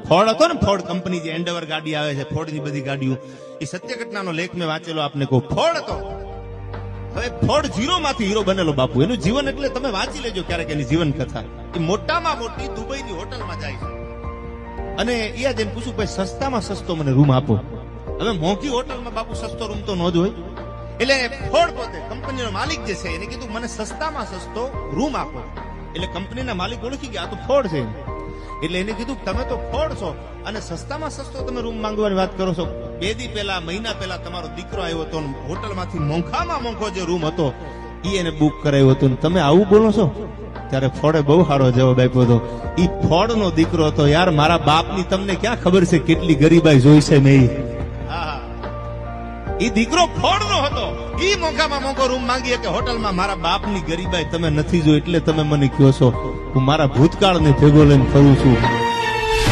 Ford હતો ને, Ford company જે એન્ડેવર ગાડી આવે છે, ફોર્ડ ની બધી ગાડીઓ, એ સત્ય ઘટનાનો લેખ મેં વાંચેલો, આપને કહું. ફોર્ડ હતો. હવે ફોર્ડ ઝીરો માંથી હીરો બનેલો બાપુ. એનું જીવન એટલે તમે વાંચી લેજો ક્યારેક એની જીવન કથા. એ મોટામાં મોટી દુબઈની હોટલમાં જાય છે અને અહીંયા જઈને પૂછું, ભાઈ સસ્તામાં સસ્તો મને રૂમ આપો. હવે મોંઘી હોટલમાં બાપુ સસ્તો રૂમ તો ન જ હોય. એટલે ફોર્ડ પોતે કંપનીનો માલિક જે છે એને કીધું મને સસ્તામાં સસ્તો રૂમ આપો. એટલે કંપનીના માલિક ઓળખી ગયા, આ તો ફોર્ડ છે. એટલે એને કીધું તમે તો ફોર્ડ છો અને સસ્તામાં સસ્તો તમે રૂમ માંગવાની વાત કરો છો. 2 દી પહેલા, મહિના પહેલા તમારો દીકરો આવ્યો હતો, હોટલમાંથી મોંઘામાં મોંઘો જે રૂમ હતો ઈ એને બુક કરાવ્યો હતો, તમે આવું બોલો છો? ત્યારે ફોર્ડે બહુ સારો જવાબ આપ્યો હતો. ઈ ફોર્ડ નો દીકરો હતો. યાર મારા બાપની તમને ક્યાં ખબર છે કેટલી ગરીબાઈ જોઈ છે મેં. ઈ દીકરો ફોર્ડ નો હતો. ઈ મોંઘામાં મોંઘો રૂમ માંગી કે હોટલમાં. મારા બાપની ગરીબાઈ તમે નથી જોઈ એટલે તમે મને કહો છો. હું મારા ભૂતકાળને ભેગો લઈને ફરું છું.